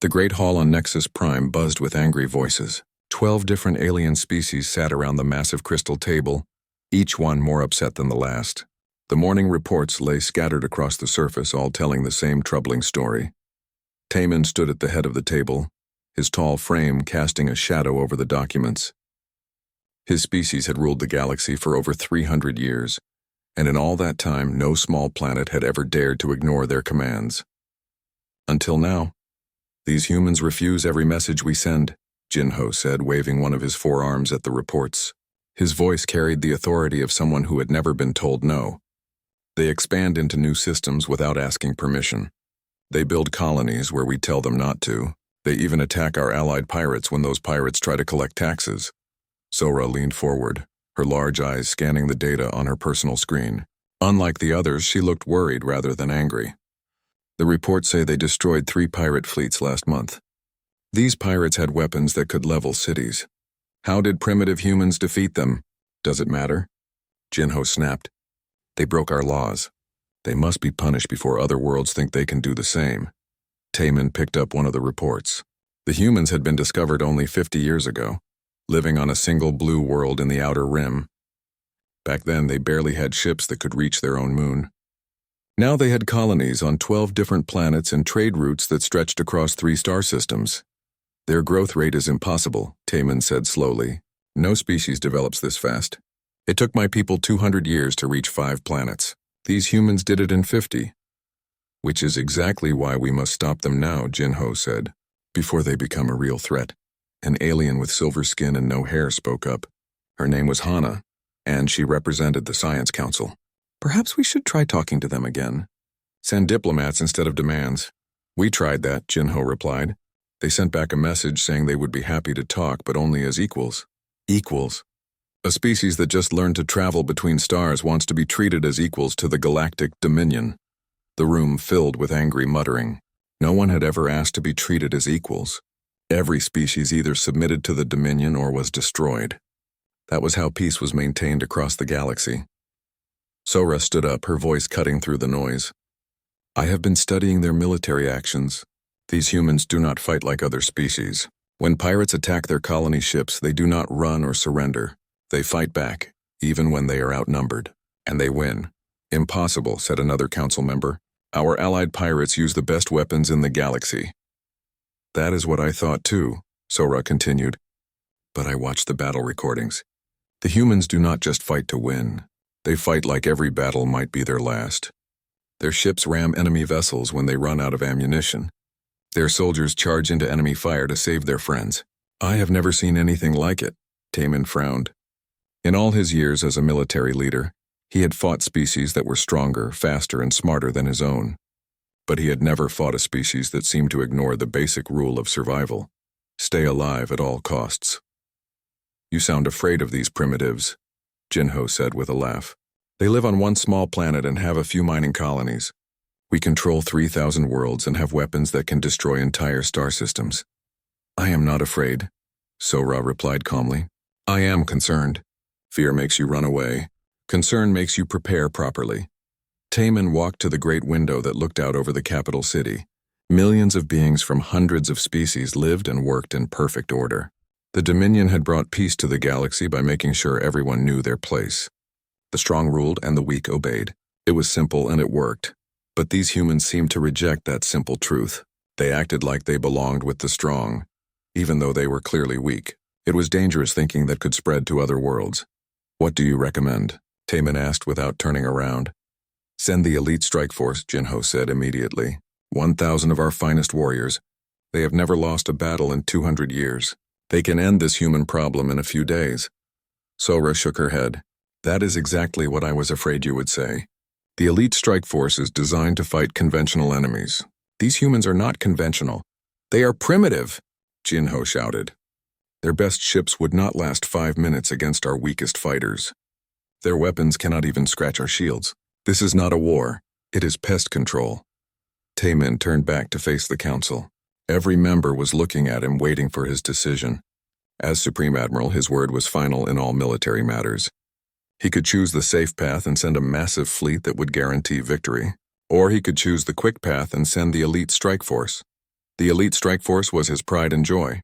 The great hall on Nexus Prime buzzed with angry voices. 12 different alien species sat around the massive crystal table, each one more upset than the last. The morning reports lay scattered across the surface, all telling the same troubling story. Taman stood at the head of the table, his tall frame casting a shadow over the documents. His species had ruled the galaxy for over 300 years, and in all that time no small planet had ever dared to ignore their commands. Until now. These humans refuse every message we send, Jinho said, waving one of his forearms at the reports. His voice carried the authority of someone who had never been told no. They expand into new systems without asking permission. They build colonies where we tell them not to. They even attack our allied pirates when those pirates try to collect taxes. Sora leaned forward, her large eyes scanning the data on her personal screen. Unlike the others, she looked worried rather than angry. The reports say they destroyed 3 pirate fleets last month. These pirates had weapons that could level cities. How did primitive humans defeat them? Does it matter? Jinho snapped. They broke our laws. They must be punished before other worlds think they can do the same. Taman picked up one of the reports. The humans had been discovered only 50 years ago, living on a single blue world in the outer rim. Back then, they barely had ships that could reach their own moon. Now they had colonies on 12 different planets and trade routes that stretched across 3 star systems. Their growth rate is impossible, Taman said slowly. No species develops this fast. It took my people 200 years to reach 5 planets. These humans did it in 50. Which is exactly why we must stop them now, Jinho said, before they become a real threat. An alien with silver skin and no hair spoke up. Her name was Hana, and she represented the Science Council. Perhaps we should try talking to them again. Send diplomats instead of demands. We tried that, Jinho replied. They sent back a message saying they would be happy to talk, but only as equals. Equals. A species that just learned to travel between stars wants to be treated as equals to the Galactic Dominion. The room filled with angry muttering. No one had ever asked to be treated as equals. Every species either submitted to the Dominion or was destroyed. That was how peace was maintained across the galaxy. Sora stood up, her voice cutting through the noise. I have been studying their military actions. These humans do not fight like other species. When pirates attack their colony ships, they do not run or surrender. They fight back, even when they are outnumbered. And they win. Impossible, said another council member. Our allied pirates use the best weapons in the galaxy. That is what I thought too, Sora continued. But I watched the battle recordings. The humans do not just fight to win. They fight like every battle might be their last. Their ships ram enemy vessels when they run out of ammunition. Their soldiers charge into enemy fire to save their friends. I have never seen anything like it, Taman frowned. In all his years as a military leader, he had fought species that were stronger, faster, and smarter than his own. But he had never fought a species that seemed to ignore the basic rule of survival. Stay alive at all costs. You sound afraid of these primitives, Jinho said with a laugh. They live on one small planet and have a few mining colonies. We control 3,000 worlds and have weapons that can destroy entire star systems. I am not afraid, Sora replied calmly. I am concerned. Fear makes you run away. Concern makes you prepare properly. Taman walked to the great window that looked out over the capital city. Millions of beings from hundreds of species lived and worked in perfect order. The Dominion had brought peace to the galaxy by making sure everyone knew their place. The strong ruled and the weak obeyed. It was simple and it worked. But these humans seemed to reject that simple truth. They acted like they belonged with the strong, even though they were clearly weak. It was dangerous thinking that could spread to other worlds. What do you recommend? Taman asked without turning around. Send the elite strike force, Jinho said immediately. 1,000 of our finest warriors. They have never lost a battle in 200 years. They can end this human problem in a few days. Sora shook her head. That is exactly what I was afraid you would say. The elite strike force is designed to fight conventional enemies. These humans are not conventional. They are primitive, Jinho shouted. Their best ships would not last 5 minutes against our weakest fighters. Their weapons cannot even scratch our shields. This is not a war. It is pest control. Taman turned back to face the council. Every member was looking at him, waiting for his decision. As Supreme Admiral, his word was final in all military matters. He could choose the safe path and send a massive fleet that would guarantee victory, or he could choose the quick path and send the elite strike force. The elite strike force was his pride and joy.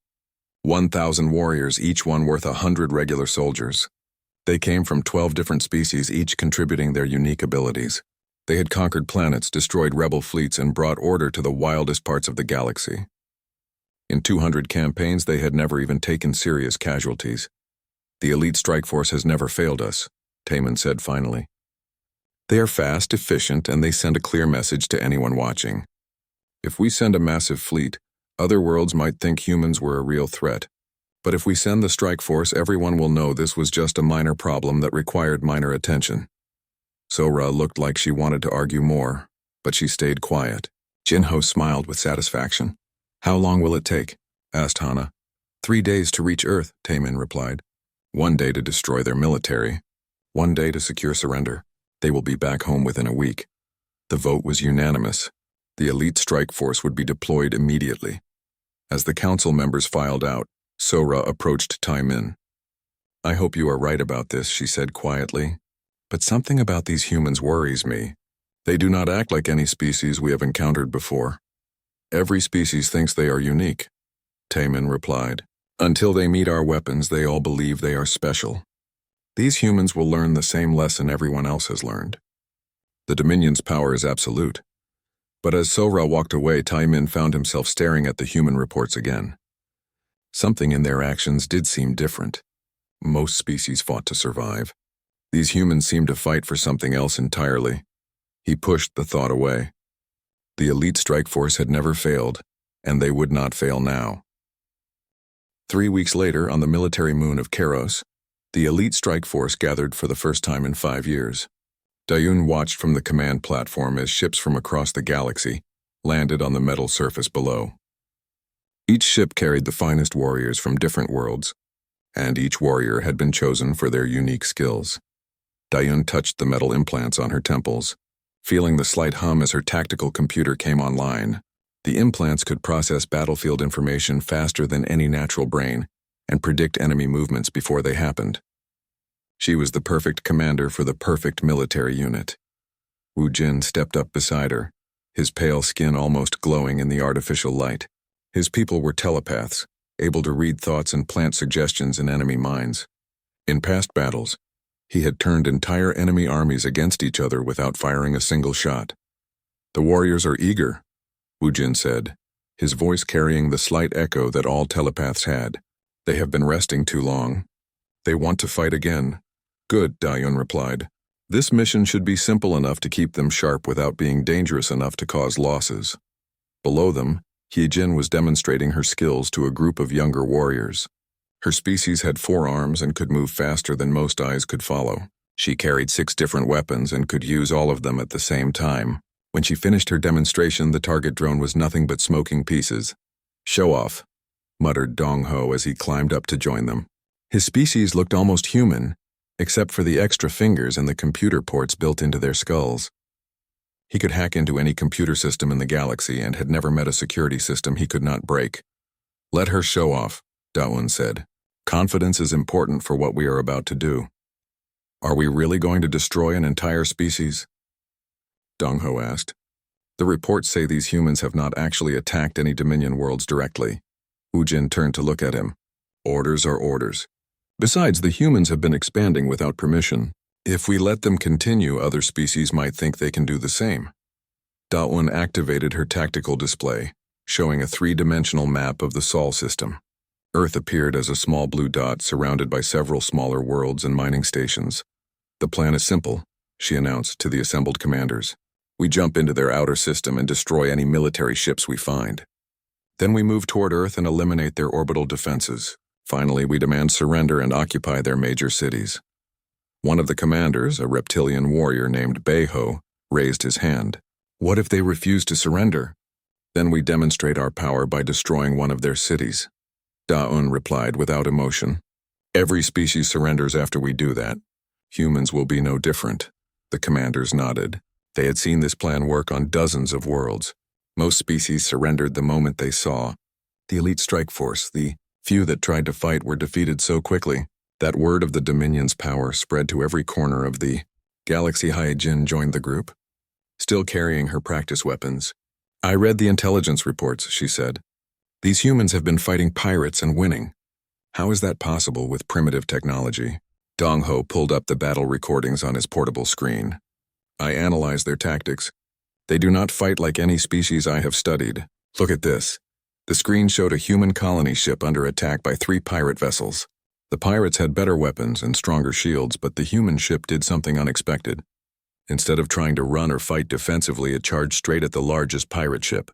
1,000 warriors, each one worth 100 regular soldiers. They came from 12 different species, each contributing their unique abilities. They had conquered planets, destroyed rebel fleets, and brought order to the wildest parts of the galaxy. In 200 campaigns, they had never even taken serious casualties. The elite strike force has never failed us, Taman said finally. They are fast, efficient, and they send a clear message to anyone watching. If we send a massive fleet, other worlds might think humans were a real threat. But if we send the strike force, everyone will know this was just a minor problem that required minor attention. Sora looked like she wanted to argue more, but she stayed quiet. Jinho smiled with satisfaction. How long will it take? Asked Hana. 3 days to reach Earth, Taman replied. 1 day to destroy their military. 1 day to secure surrender. They will be back home within a week. The vote was unanimous. The elite strike force would be deployed immediately. As the council members filed out, Sora approached Taemin. I hope you are right about this, she said quietly. But something about these humans worries me. They do not act like any species we have encountered before. Every species thinks they are unique, Taemin replied. Until they meet our weapons, they all believe they are special. These humans will learn the same lesson everyone else has learned. The Dominion's power is absolute. But as Sora walked away, Taemin found himself staring at the human reports again. Something in their actions did seem different. Most species fought to survive. These humans seemed to fight for something else entirely. He pushed the thought away. The elite strike force had never failed, and they would not fail now. 3 weeks later, on the military moon of Keros, the elite strike force gathered for the first time in 5 years. Dayun watched from the command platform as ships from across the galaxy landed on the metal surface below. Each ship carried the finest warriors from different worlds, and each warrior had been chosen for their unique skills. Dayun touched the metal implants on her temples, feeling the slight hum as her tactical computer came online. The implants could process battlefield information faster than any natural brain and predict enemy movements before they happened. She was the perfect commander for the perfect military unit. Wu Jin stepped up beside her, his pale skin almost glowing in the artificial light. His people were telepaths, able to read thoughts and plant suggestions in enemy minds. In past battles, he had turned entire enemy armies against each other without firing a single shot. The warriors are eager, Wu Jin said, his voice carrying the slight echo that all telepaths had. They have been resting too long. They want to fight again. Good, Dayun replied. This mission should be simple enough to keep them sharp without being dangerous enough to cause losses. Below them, Hyejin was demonstrating her skills to a group of younger warriors. Her species had 4 arms and could move faster than most eyes could follow. She carried 6 different weapons and could use all of them at the same time. When she finished her demonstration, the target drone was nothing but smoking pieces. Show off, muttered Dong Ho as he climbed up to join them. His species looked almost human, except for the extra fingers and the computer ports built into their skulls. He could hack into any computer system in the galaxy and had never met a security system he could not break. Let her show off, Daewon said. Confidence is important for what we are about to do. Are we really going to destroy an entire species? Dong Ho asked. The reports say these humans have not actually attacked any Dominion worlds directly. Wu Jin turned to look at him. Orders are orders. Besides, the humans have been expanding without permission. If we let them continue, other species might think they can do the same. Daewon activated her tactical display, showing a 3-dimensional map of the Sol system. Earth appeared as a small blue dot surrounded by several smaller worlds and mining stations. The plan is simple, she announced to the assembled commanders. We jump into their outer system and destroy any military ships we find. Then we move toward Earth and eliminate their orbital defenses. Finally, we demand surrender and occupy their major cities. One of the commanders, a reptilian warrior named Beiho, raised his hand. What if they refuse to surrender? Then we demonstrate our power by destroying one of their cities. Daewon replied without emotion. Every species surrenders after we do that. Humans will be no different. The commanders nodded. They had seen this plan work on dozens of worlds. Most species surrendered the moment they saw. The elite strike force, the few that tried to fight, were defeated so quickly that word of the Dominion's power spread to every corner of the galaxy. Hyejin joined the group. Still carrying her practice weapons, I read the intelligence reports, she said. These humans have been fighting pirates and winning. How is that possible with primitive technology? Dong Ho pulled up the battle recordings on his portable screen. I analyzed their tactics. They do not fight like any species I have studied. Look at this. The screen showed a human colony ship under attack by 3 pirate vessels. The pirates had better weapons and stronger shields, but the human ship did something unexpected. Instead of trying to run or fight defensively, it charged straight at the largest pirate ship.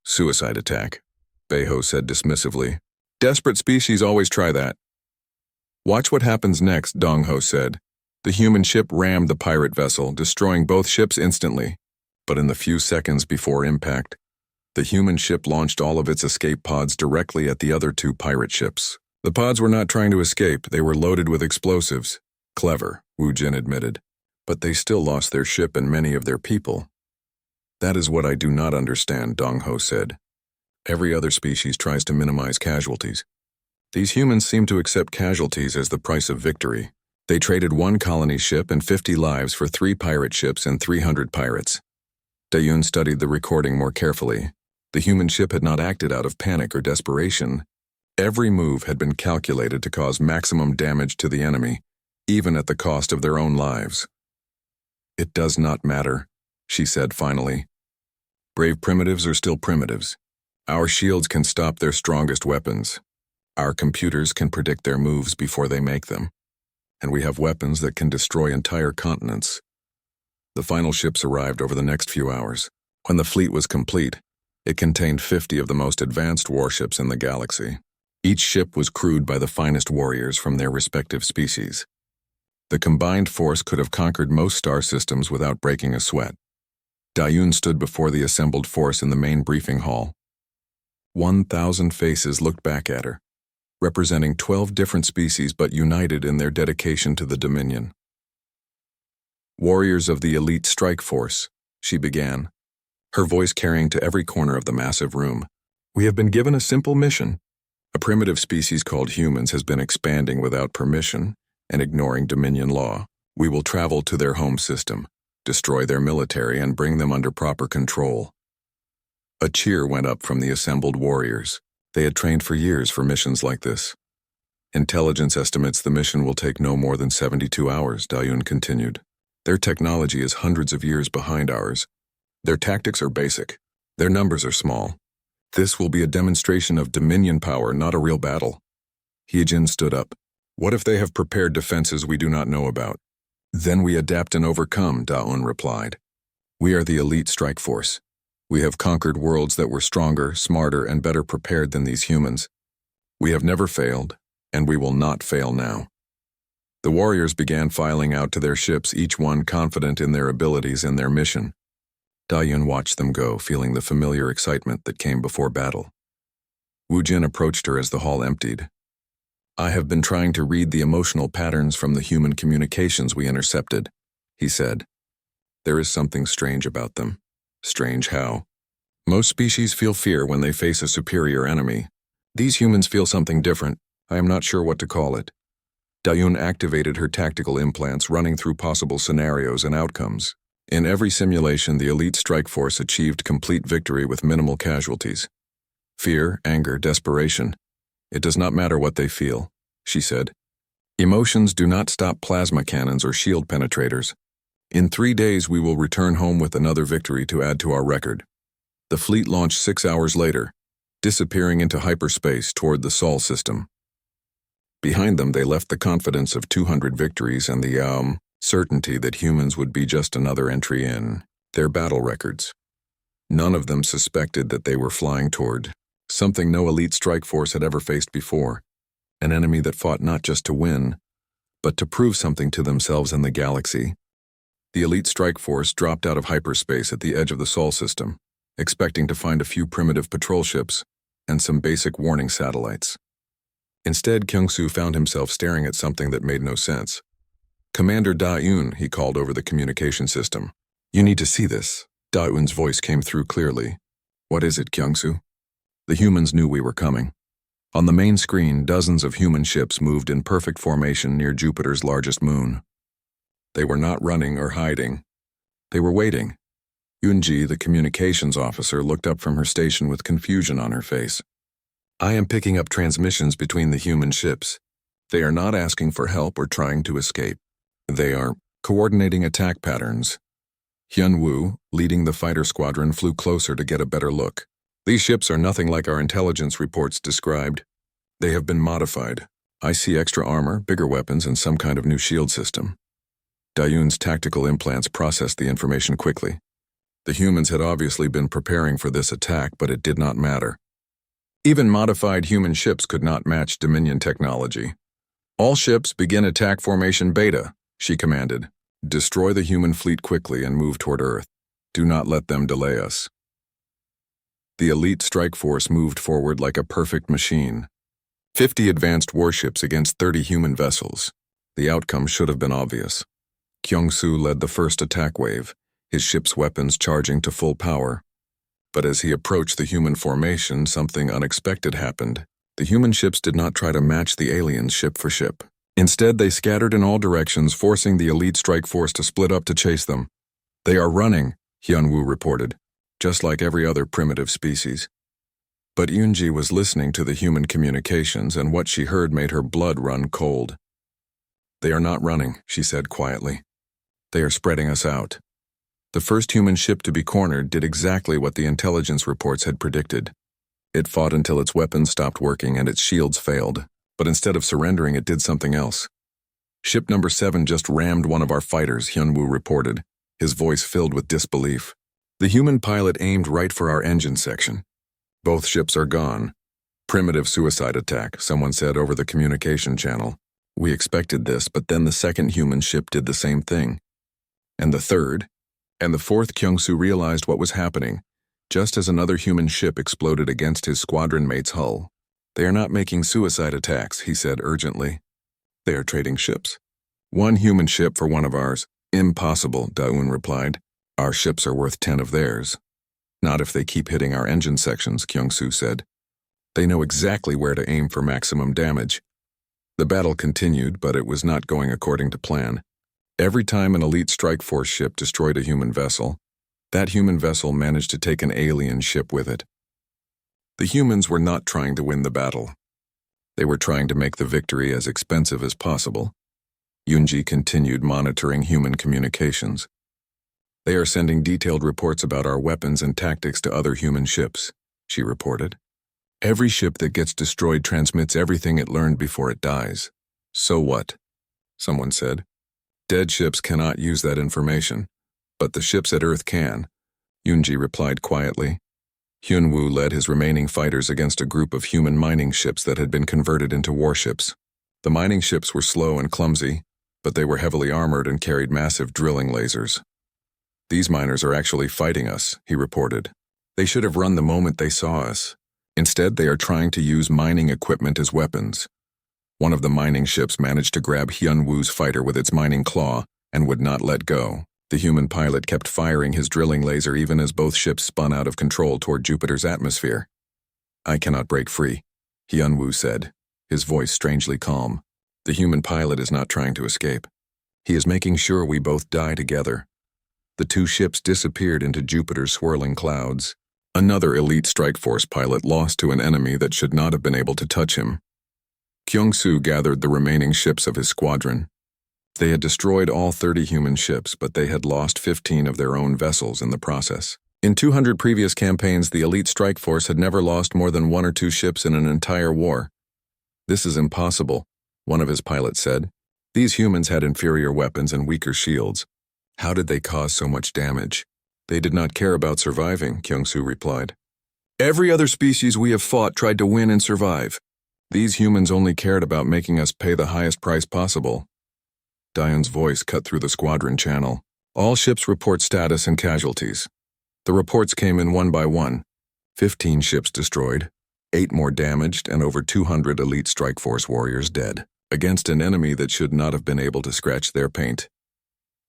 Suicide attack, Beho said dismissively. Desperate species always try that. Watch what happens next, Dong Ho said. The human ship rammed the pirate vessel, destroying both ships instantly. But in the few seconds before impact, the human ship launched all of its escape pods directly at the other 2 pirate ships. The pods were not trying to escape, they were loaded with explosives. Clever, Wu Jin admitted. But they still lost their ship and many of their people. That is what I do not understand, Dong Ho said. Every other species tries to minimize casualties. These humans seem to accept casualties as the price of victory. They traded 1 colony ship and 50 lives for 3 pirate ships and 300 pirates. Dayun studied the recording more carefully. The human ship had not acted out of panic or desperation. Every move had been calculated to cause maximum damage to the enemy, even at the cost of their own lives. It does not matter, she said finally. Brave primitives are still primitives. Our shields can stop their strongest weapons. Our computers can predict their moves before they make them. And we have weapons that can destroy entire continents. The final ships arrived over the next few hours. When the fleet was complete, it contained 50 of the most advanced warships in the galaxy. Each ship was crewed by the finest warriors from their respective species. The combined force could have conquered most star systems without breaking a sweat. Dayun stood before the assembled force in the main briefing hall. 1,000 faces looked back at her, representing 12 different species but united in their dedication to the Dominion. Warriors of the elite strike force, she began, her voice carrying to every corner of the massive room. We have been given a simple mission. A primitive species called humans has been expanding without permission and ignoring Dominion law. We will travel to their home system, destroy their military, and bring them under proper control. A cheer went up from the assembled warriors. They had trained for years for missions like this. Intelligence estimates the mission will take no more than 72 hours, Dayun continued. Their technology is hundreds of years behind ours. Their tactics are basic. Their numbers are small. This will be a demonstration of Dominion power, not a real battle. Hyejin stood up. What if they have prepared defenses we do not know about? Then we adapt and overcome, Daun replied. We are the elite strike force. We have conquered worlds that were stronger, smarter, and better prepared than these humans. We have never failed, and we will not fail now. The warriors began filing out to their ships, each one confident in their abilities and their mission. Dayun watched them go, feeling the familiar excitement that came before battle. Wu Jin approached her as the hall emptied. I have been trying to read the emotional patterns from the human communications we intercepted, he said. There is something strange about them. Strange how? Most species feel fear when they face a superior enemy. These humans feel something different. I am not sure what to call it. Dayun activated her tactical implants, running through possible scenarios and outcomes. In every simulation, the elite strike force achieved complete victory with minimal casualties. Fear, anger, desperation. It does not matter what they feel, she said. Emotions do not stop plasma cannons or shield penetrators. In 3 days, we will return home with another victory to add to our record. The fleet launched 6 hours later, disappearing into hyperspace toward the Sol system. Behind them, they left the confidence of 200 victories and the certainty that humans would be just another entry in their battle records. None of them suspected that they were flying toward something no elite strike force had ever faced before, an enemy that fought not just to win, but to prove something to themselves and the galaxy. The elite strike force dropped out of hyperspace at the edge of the Sol system, expecting to find a few primitive patrol ships and some basic warning satellites. Instead, Kyung-Soo found himself staring at something that made no sense. Commander Da-Eun, he called over the communication system. You need to see this. Da-Eun's voice came through clearly. What is it, Kyung-Soo? The humans knew we were coming. On the main screen, dozens of human ships moved in perfect formation near Jupiter's largest moon. They were not running or hiding. They were waiting. Yunji, the communications officer, looked up from her station with confusion on her face. I am picking up transmissions between the human ships. They are not asking for help or trying to escape. They are coordinating attack patterns. Hyun-woo, leading the fighter squadron, flew closer to get a better look. These ships are nothing like our intelligence reports described. They have been modified. I see extra armor, bigger weapons, and some kind of new shield system. Dayun's tactical implants processed the information quickly. The humans had obviously been preparing for this attack, but it did not matter. Even modified human ships could not match Dominion technology. All ships begin attack formation beta, she commanded. Destroy the human fleet quickly and move toward Earth. Do not let them delay us. The elite strike force moved forward like a perfect machine. 50 advanced warships against 30 human vessels. The outcome should have been obvious. Kyung-soo led the first attack wave, his ship's weapons charging to full power. But as he approached the human formation, something unexpected happened. The human ships did not try to match the aliens ship for ship. Instead, they scattered in all directions, forcing the elite strike force to split up to chase them. They are running, Hyun-woo reported, just like every other primitive species. But Yunji was listening to the human communications, and what she heard made her blood run cold. They are not running, she said quietly. They are spreading us out. The first human ship to be cornered did exactly what the intelligence reports had predicted. It fought until its weapons stopped working and its shields failed. But instead of surrendering, it did something else. Ship number 7 just rammed one of our fighters, Hyun-woo reported, his voice filled with disbelief. The human pilot aimed right for our engine section. Both ships are gone. Primitive suicide attack, someone said over the communication channel. We expected this, but then the second human ship did the same thing. And the third, and the fourth. Kyung-soo realized what was happening, just as another human ship exploded against his squadron mate's hull. They are not making suicide attacks, he said urgently. They are trading ships. One human ship for one of ours. Impossible, Daeun replied. Our ships are worth 10 of theirs. Not if they keep hitting our engine sections, Kyung-soo said. They know exactly where to aim for maximum damage. The battle continued, but it was not going according to plan. Every time an elite strike force ship destroyed a human vessel, that human vessel managed to take an alien ship with it. The humans were not trying to win the battle. They were trying to make the victory as expensive as possible. Yunji continued monitoring human communications. They are sending detailed reports about our weapons and tactics to other human ships, she reported. Every ship that gets destroyed transmits everything it learned before it dies. So what? Someone said. Dead ships cannot use that information, but the ships at Earth can, Yunji replied quietly. Hyun-woo led his remaining fighters against a group of human mining ships that had been converted into warships. The mining ships were slow and clumsy, but they were heavily armored and carried massive drilling lasers. These miners are actually fighting us, he reported. They should have run the moment they saw us. Instead, they are trying to use mining equipment as weapons. One of the mining ships managed to grab Hyun-woo's fighter with its mining claw and would not let go. The human pilot kept firing his drilling laser even as both ships spun out of control toward Jupiter's atmosphere. I cannot break free, Hyun-woo said, his voice strangely calm. The human pilot is not trying to escape. He is making sure we both die together. The two ships disappeared into Jupiter's swirling clouds. Another elite strike force pilot lost to an enemy that should not have been able to touch him. Kyung-soo gathered the remaining ships of his squadron. They had destroyed all 30 human ships, but they had lost 15 of their own vessels in the process. In 200 previous campaigns, the elite strike force had never lost more than 1 or 2 ships in an entire war. This is impossible, one of his pilots said. These humans had inferior weapons and weaker shields. How did they cause so much damage? They did not care about surviving, Kyung-soo replied. Every other species we have fought tried to win and survive. These humans only cared about making us pay the highest price possible. Daeun's voice cut through the squadron channel. All ships report status and casualties. The reports came in one by one. 15 ships destroyed, 8 more damaged, and over 200 elite strike force warriors dead, against an enemy that should not have been able to scratch their paint.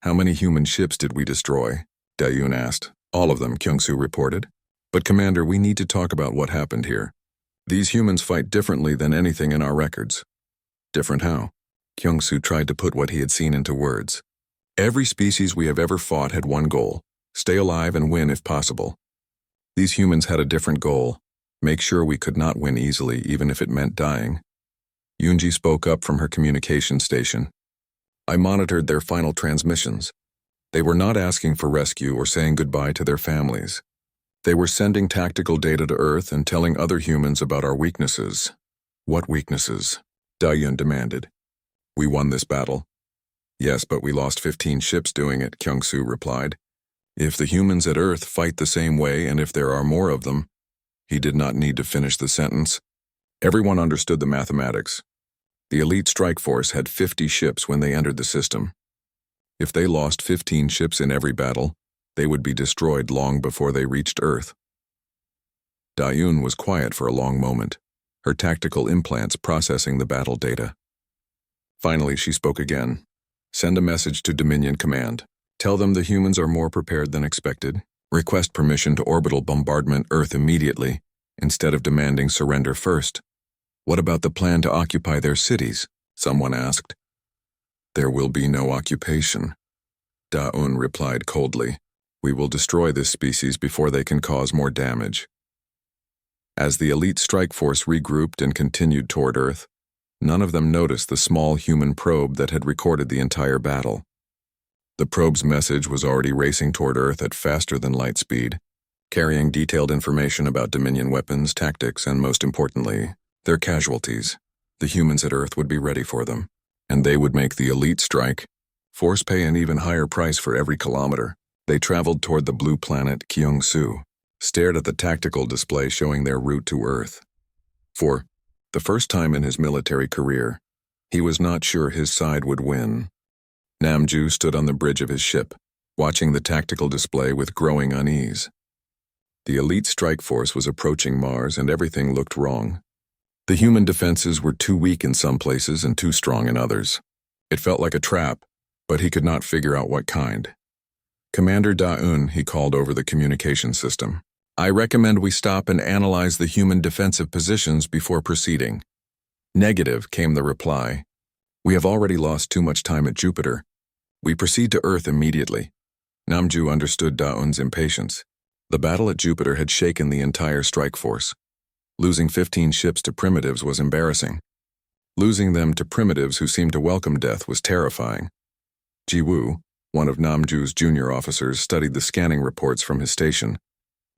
How many human ships did we destroy? Daeun asked. All of them, Kyung-soo reported. But Commander, we need to talk about what happened here. These humans fight differently than anything in our records. Different how? Kyung-soo tried to put what he had seen into words. Every species we have ever fought had one goal: Stay alive and win if possible. These humans had a different goal. Make sure we could not win easily, even if it meant dying. Yunji spoke up from her communication station. I monitored their final transmissions. They were not asking for rescue or saying goodbye to their families. They were sending tactical data to Earth and telling other humans about our weaknesses. What weaknesses? Da-Yun demanded. We won this battle. Yes, but we lost 15 ships doing it, Kyung-Soo replied. If the humans at Earth fight the same way and if there are more of them, he did not need to finish the sentence. Everyone understood the mathematics. The elite strike force had 50 ships when they entered the system. If they lost 15 ships in every battle, they would be destroyed long before they reached Earth. Da-Yun was quiet for a long moment, her tactical implants processing the battle data. Finally, she spoke again. Send a message to Dominion Command. Tell them the humans are more prepared than expected. Request permission to orbital bombardment Earth immediately, instead of demanding surrender first. What about the plan to occupy their cities? Someone asked. There will be no occupation. Da-Un replied coldly. We will destroy this species before they can cause more damage. As the elite strike force regrouped and continued toward Earth, none of them noticed the small human probe that had recorded the entire battle. The probe's message was already racing toward Earth at faster than light speed, carrying detailed information about Dominion weapons, tactics, and most importantly, their casualties. The humans at Earth would be ready for them, and they would make the elite strike, force pay an even higher price for every kilometer. They traveled toward the blue planet Kyung-Soo, stared at the tactical display showing their route to Earth. For the first time in his military career, he was not sure his side would win. Namju stood on the bridge of his ship, watching the tactical display with growing unease. The elite strike force was approaching Mars and everything looked wrong. The human defenses were too weak in some places and too strong in others. It felt like a trap, but he could not figure out what kind. Commander Da-Un, he called over the communication system. I recommend we stop and analyze the human defensive positions before proceeding. Negative, came the reply. We have already lost too much time at Jupiter. We proceed to Earth immediately. Namju understood Da-Un's impatience. The battle at Jupiter had shaken the entire strike force. Losing 15 ships to primitives was embarrassing. Losing them to primitives who seemed to welcome death was terrifying. Ji-Woo, one of Namju's junior officers, studied the scanning reports from his station.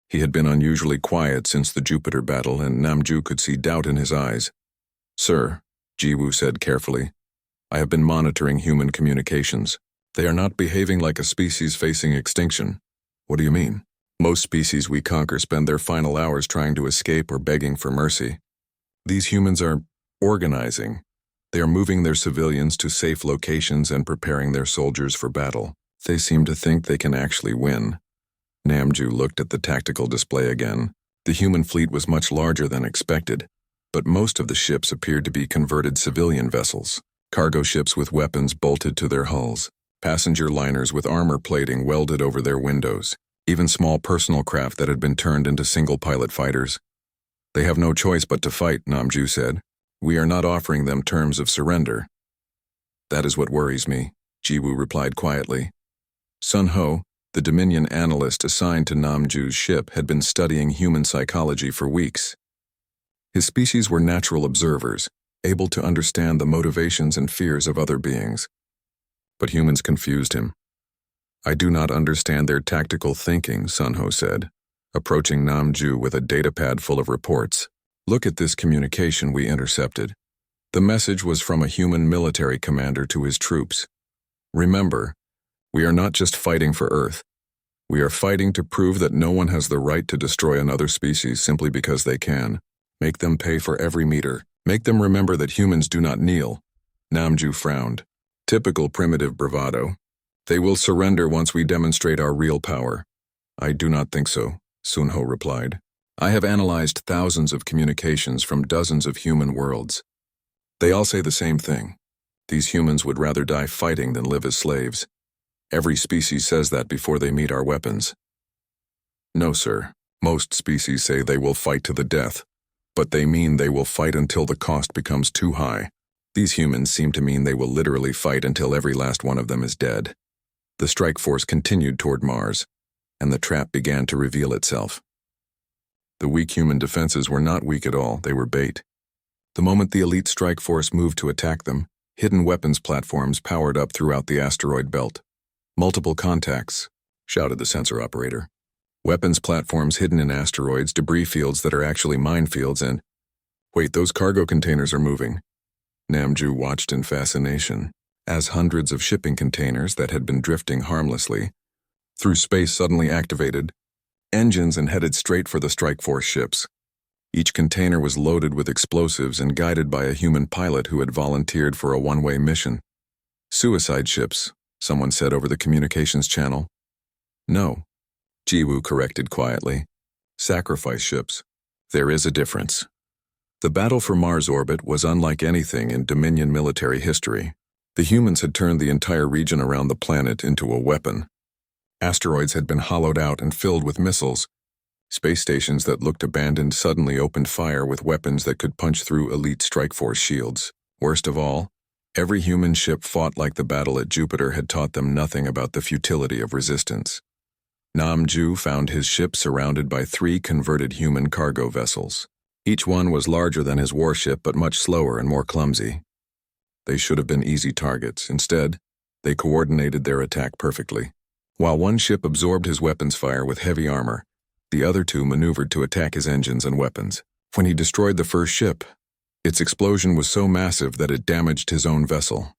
He had been unusually quiet since the Jupiter battle, and Namju could see doubt in his eyes. Sir, Ji-Woo said carefully, I have been monitoring human communications. They are not behaving like a species facing extinction. What do you mean? Most species we conquer spend their final hours trying to escape or begging for mercy. These humans are organizing. They are moving their civilians to safe locations and preparing their soldiers for battle. They seem to think they can actually win. Namju looked at the tactical display again. The human fleet was much larger than expected, but most of the ships appeared to be converted civilian vessels. Cargo ships with weapons bolted to their hulls. Passenger liners with armor plating welded over their windows. Even small personal craft that had been turned into single-pilot fighters. They have no choice but to fight, Namju said. We are not offering them terms of surrender. That is what worries me, Ji-Woo replied quietly. Sun Ho, the Dominion analyst assigned to Namju's ship, had been studying human psychology for weeks. His species were natural observers, able to understand the motivations and fears of other beings. But humans confused him. I do not understand their tactical thinking, Sun Ho said, approaching Namju with a datapad full of reports. Look at this communication we intercepted. The message was from a human military commander to his troops. Remember, we are not just fighting for Earth. We are fighting to prove that no one has the right to destroy another species simply because they can. Make them pay for every meter. Make them remember that humans do not kneel. Namju frowned. Typical primitive bravado. They will surrender once we demonstrate our real power. I do not think so, Sun Ho replied. I have analyzed thousands of communications from dozens of human worlds. They all say the same thing. These humans would rather die fighting than live as slaves. Every species says that before they meet our weapons. No, sir. Most species say they will fight to the death, but they mean they will fight until the cost becomes too high. These humans seem to mean they will literally fight until every last one of them is dead. The strike force continued toward Mars. and the trap began to reveal itself. The weak human defenses were not weak at all, they were bait. The moment the elite strike force moved to attack them, hidden weapons platforms powered up throughout the asteroid belt. "Multiple contacts," shouted the sensor operator. "Weapons platforms hidden in asteroids, debris fields that are actually minefields, and—" "Wait, those cargo containers are moving." Namju watched in fascination as hundreds of shipping containers that had been drifting harmlessly through space suddenly activated engines and headed straight for the strike force ships. Each container was loaded with explosives and guided by a human pilot who had volunteered for a one-way mission. "Suicide ships," someone said over the communications channel. "No," Jiwoo corrected quietly. "Sacrifice ships. There is a difference." The battle for Mars orbit was unlike anything in Dominion military history. The humans had turned the entire region around the planet into a weapon. Asteroids had been hollowed out and filled with missiles. Space stations that looked abandoned suddenly opened fire with weapons that could punch through elite strike force shields. Worst of all, every human ship fought like the battle at Jupiter had taught them nothing about the futility of resistance. Namju found his ship surrounded by 3 converted human cargo vessels. Each one was larger than his warship but much slower and more clumsy. They should have been easy targets. Instead, they coordinated their attack perfectly. While one ship absorbed his weapons fire with heavy armor, the other 2 maneuvered to attack his engines and weapons. When he destroyed the first ship, its explosion was so massive that it damaged his own vessel.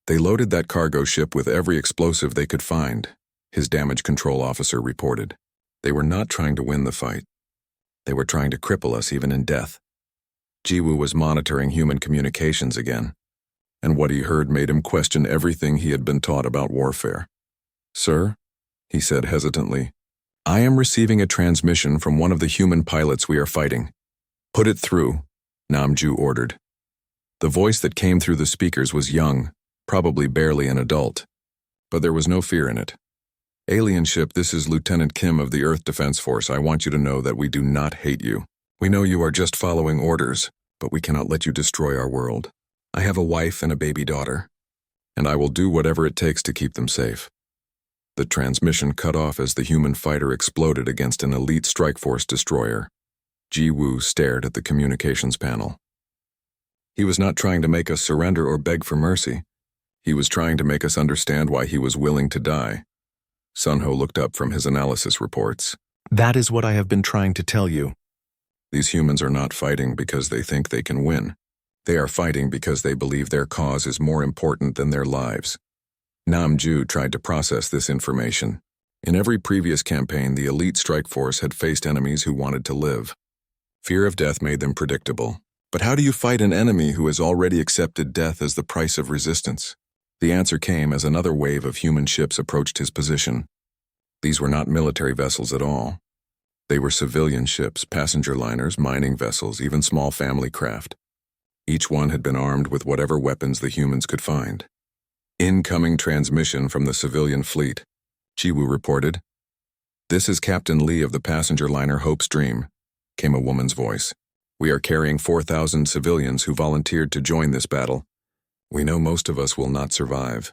They loaded that cargo ship with every explosive they could find, his damage control officer reported. They were not trying to win the fight. They were trying to cripple us even in death. Jiwoo was monitoring human communications again, and what he heard made him question everything he had been taught about warfare. "Sir," he said hesitantly, "I am receiving a transmission from one of the human pilots we are fighting." "Put it through," Namju ordered. The voice that came through the speakers was young, probably barely an adult, but there was no fear in it. "Alien ship, this is Lieutenant Kim of the Earth Defense Force. I want you to know that we do not hate you. We know you are just following orders, but we cannot let you destroy our world. I have a wife and a baby daughter, and I will do whatever it takes to keep them safe." The transmission cut off as the human fighter exploded against an elite strike force destroyer. Jiwoo stared at the communications panel. He was not trying to make us surrender or beg for mercy. He was trying to make us understand why he was willing to die. Sunho looked up from his analysis reports. "That is what I have been trying to tell you." These humans are not fighting because they think they can win. They are fighting because they believe their cause is more important than their lives. Namju tried to process this information. In every previous campaign, the elite strike force had faced enemies who wanted to live. Fear of death made them predictable. But how do you fight an enemy who has already accepted death as the price of resistance? The answer came as another wave of human ships approached his position. These were not military vessels at all. They were civilian ships, passenger liners, mining vessels, even small family craft. Each one had been armed with whatever weapons the humans could find. "Incoming transmission from the civilian fleet," Jiwoo reported. "This is Captain Lee of the passenger liner Hope's Dream," came a woman's voice. "We are carrying 4,000 civilians who volunteered to join this battle. We know most of us will not survive,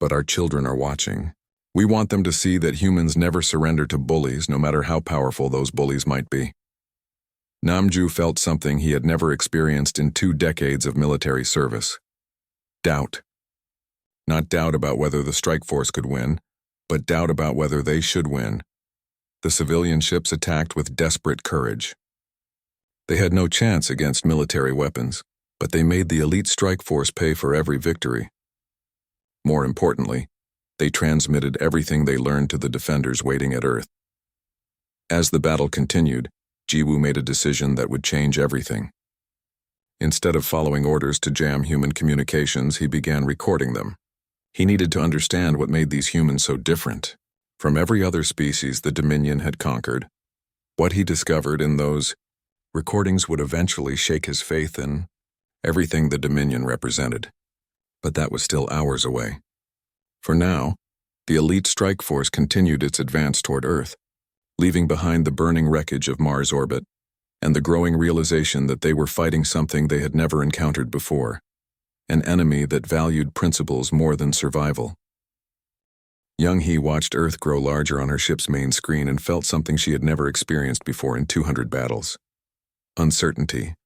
but our children are watching. We want them to see that humans never surrender to bullies, no matter how powerful those bullies might be." Namju felt something he had never experienced in 2 decades of military service. Doubt. Not doubt about whether the strike force could win, but doubt about whether they should win. The civilian ships attacked with desperate courage. They had no chance against military weapons, but they made the elite strike force pay for every victory. More importantly, they transmitted everything they learned to the defenders waiting at Earth. As the battle continued, Jiwoo made a decision that would change everything. Instead of following orders to jam human communications, he began recording them. He needed to understand what made these humans so different from every other species the Dominion had conquered. What he discovered in those recordings would eventually shake his faith in everything the Dominion represented. But that was still hours away. For now, the elite strike force continued its advance toward Earth, leaving behind the burning wreckage of Mars orbit and the growing realization that they were fighting something they had never encountered before, an enemy that valued principles more than survival. Young Hee watched Earth grow larger on her ship's main screen and felt something she had never experienced before in 200 battles. Uncertainty.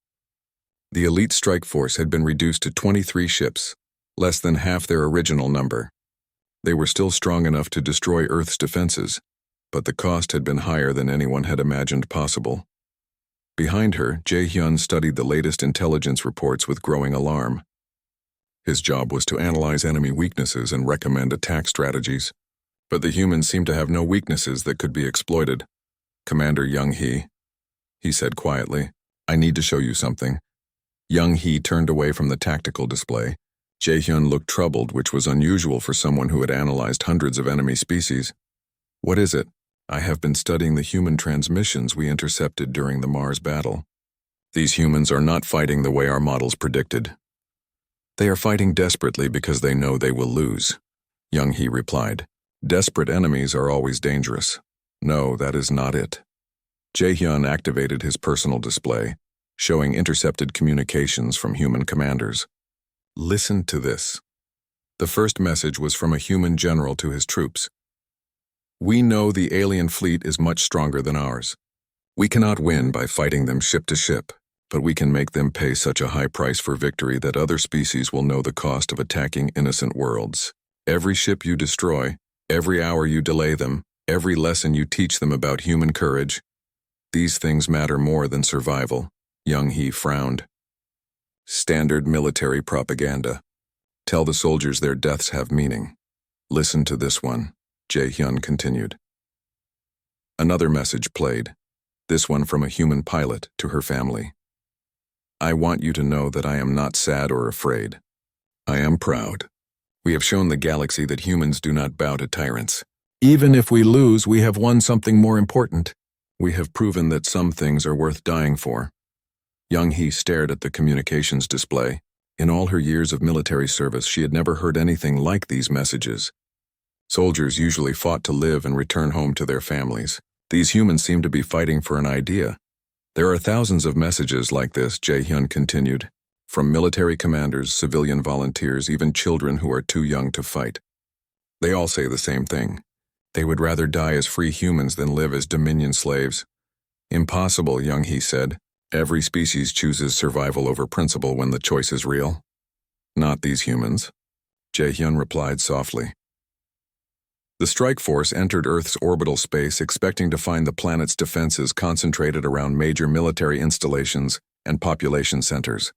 The elite strike force had been reduced to 23 ships, less than half their original number. They were still strong enough to destroy Earth's defenses, but the cost had been higher than anyone had imagined possible. Behind her, Jae-hyun studied the latest intelligence reports with growing alarm. His job was to analyze enemy weaknesses and recommend attack strategies, but the humans seemed to have no weaknesses that could be exploited. "Commander Young Hee," he said quietly, "I need to show you something." Young Hee turned away from the tactical display. Jae-hyun looked troubled, which was unusual for someone who had analyzed hundreds of enemy species. "What is it?" "I have been studying the human transmissions we intercepted during the Mars battle. These humans are not fighting the way our models predicted. They are fighting desperately because they know they will lose," Young Hee replied. "Desperate enemies are always dangerous." "No, that is not it." Jae-hyun activated his personal display, showing intercepted communications from human commanders. "Listen to this." The first message was from a human general to his troops. "We know the alien fleet is much stronger than ours. We cannot win by fighting them ship to ship, but we can make them pay such a high price for victory that other species will know the cost of attacking innocent worlds. Every ship you destroy, every hour you delay them, every lesson you teach them about human courage, these things matter more than survival." Young Hee frowned. "Standard military propaganda. Tell the soldiers their deaths have meaning. Listen to this one," Jae-hyun continued. Another message played, this one from a human pilot to her family. "I want you to know that I am not sad or afraid. I am proud. We have shown the galaxy that humans do not bow to tyrants. Even if we lose, we have won something more important. We have proven that some things are worth dying for." Young Hee stared at the communications display. In all her years of military service, she had never heard anything like these messages. Soldiers usually fought to live and return home to their families. These humans seemed to be fighting for an idea. "There are thousands of messages like this," Jae-hyun continued, "from military commanders, civilian volunteers, even children who are too young to fight. They all say the same thing. They would rather die as free humans than live as Dominion slaves." "Impossible," Young Hee said. "Every species chooses survival over principle when the choice is real." "Not these humans," Jae-hyun replied softly. The strike force entered Earth's orbital space expecting to find the planet's defenses concentrated around major military installations and population centers.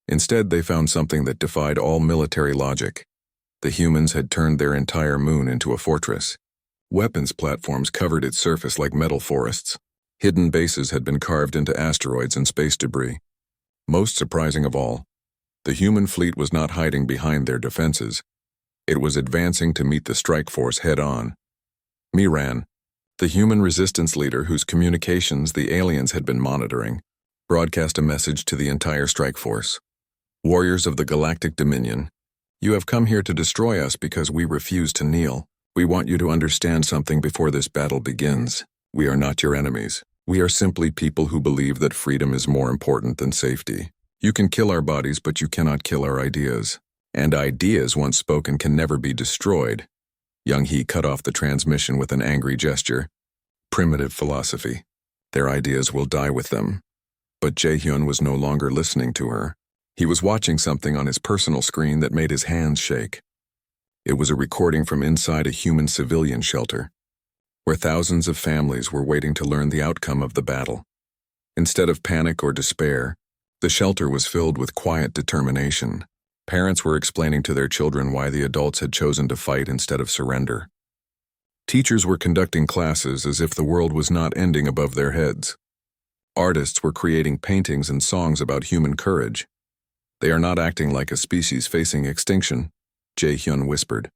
Instead, they found something that defied all military logic. The humans had turned their entire moon into a fortress. Weapons platforms covered its surface like metal forests. Hidden bases had been carved into asteroids and space debris. Most surprising of all, the human fleet was not hiding behind their defenses. It was advancing to meet the strike force head-on. Miran, the human resistance leader whose communications the aliens had been monitoring, broadcast a message to the entire strike force. "Warriors of the Galactic Dominion, you have come here to destroy us because we refuse to kneel. We want you to understand something before this battle begins. We are not your enemies. We are simply people who believe that freedom is more important than safety. You can kill our bodies, but you cannot kill our ideas. And ideas once spoken can never be destroyed." Young Hee cut off the transmission with an angry gesture. "Primitive philosophy. Their ideas will die with them." But Jae-hyun was no longer listening to her. He was watching something on his personal screen that made his hands shake. It was a recording from inside a human civilian shelter, where thousands of families were waiting to learn the outcome of the battle. Instead of panic or despair, the shelter was filled with quiet determination. Parents were explaining to their children why the adults had chosen to fight instead of surrender. Teachers were conducting classes as if the world was not ending above their heads. Artists were creating paintings and songs about human courage. "They are not acting like a species facing extinction," Jae-hyun whispered.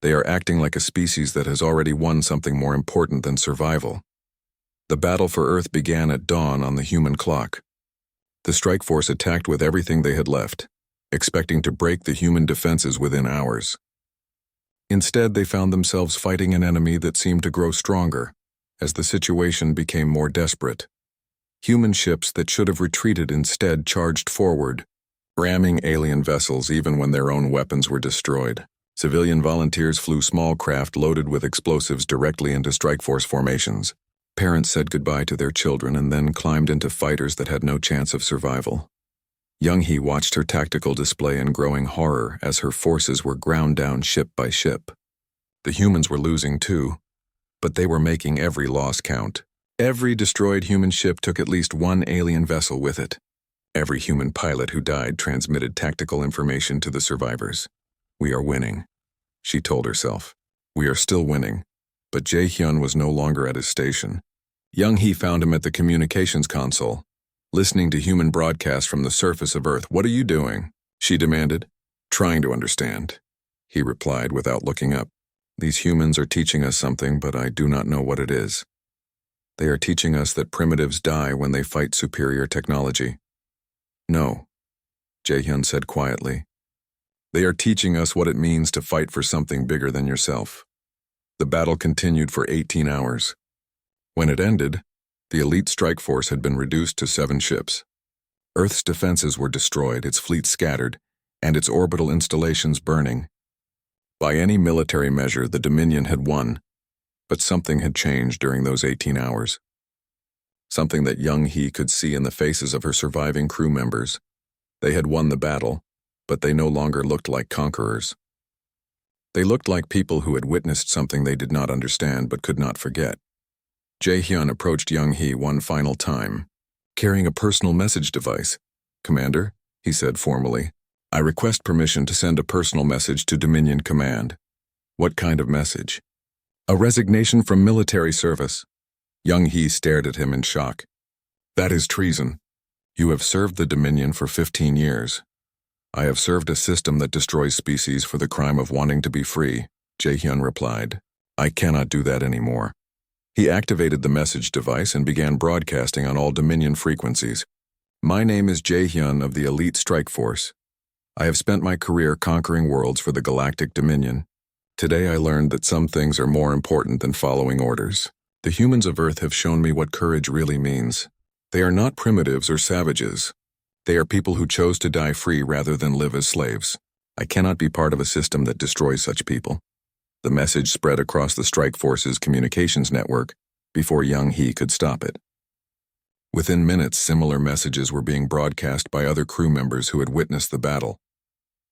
"They are acting like a species that has already won something more important than survival." The battle for Earth began at dawn on the human clock. The strike force attacked with everything they had left, expecting to break the human defenses within hours. Instead, they found themselves fighting an enemy that seemed to grow stronger as the situation became more desperate. Human ships that should have retreated instead charged forward, ramming alien vessels even when their own weapons were destroyed. Civilian volunteers flew small craft loaded with explosives directly into strike force formations. Parents said goodbye to their children and then climbed into fighters that had no chance of survival. Young-hee watched her tactical display in growing horror as her forces were ground down ship by ship. The humans were losing too, but they were making every loss count. Every destroyed human ship took at least one alien vessel with it. Every human pilot who died transmitted tactical information to the survivors. "We are winning," she told herself. "We are still winning." But Jae-hyun was no longer at his station. Young-hee found him at the communications console, listening to human broadcasts from the surface of Earth. "What are you doing?" she demanded. "Trying to understand," he replied without looking up. "These humans are teaching us something, but I do not know what it is. They are teaching us that primitives die when they fight superior technology." "No," Jae-hyun said quietly. "They are teaching us what it means to fight for something bigger than yourself." The battle continued for 18 hours. When it ended, the elite strike force had been reduced to 7 ships. Earth's defenses were destroyed, its fleet scattered, and its orbital installations burning. By any military measure, the Dominion had won, but something had changed during those 18 hours. Something that Young-hee could see in the faces of her surviving crew members. They had won the battle, but they no longer looked like conquerors. They looked like people who had witnessed something they did not understand but could not forget. Jae-hyun approached Young-hee one final time, carrying a personal message device. "Commander," he said formally, "I request permission to send a personal message to Dominion Command." "What kind of message?" "A resignation from military service." Young-hee stared at him in shock. "That is treason. You have served the Dominion for 15 years. I have served a system that destroys species for the crime of wanting to be free," Jae-hyun replied. "I cannot do that anymore." He activated the message device and began broadcasting on all Dominion frequencies. "My name is Jae-hyun of the Elite Strike Force. I have spent my career conquering worlds for the Galactic Dominion. Today I learned that some things are more important than following orders. The humans of Earth have shown me what courage really means. They are not primitives or savages. They are people who chose to die free rather than live as slaves. I cannot be part of a system that destroys such people." The message spread across the strike force's communications network before Young-hee could stop it. Within minutes, similar messages were being broadcast by other crew members who had witnessed the battle.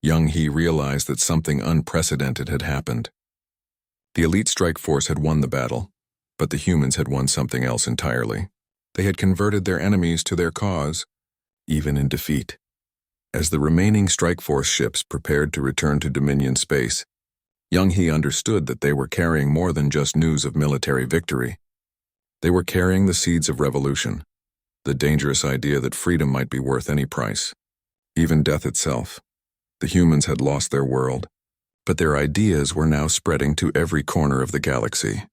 Young-hee realized that something unprecedented had happened. The elite strike force had won the battle, but the humans had won something else entirely. They had converted their enemies to their cause, even in defeat. As the remaining strike force ships prepared to return to Dominion space, Young-hee understood that they were carrying more than just news of military victory. They were carrying the seeds of revolution, the dangerous idea that freedom might be worth any price, even death itself. The humans had lost their world, but their ideas were now spreading to every corner of the galaxy.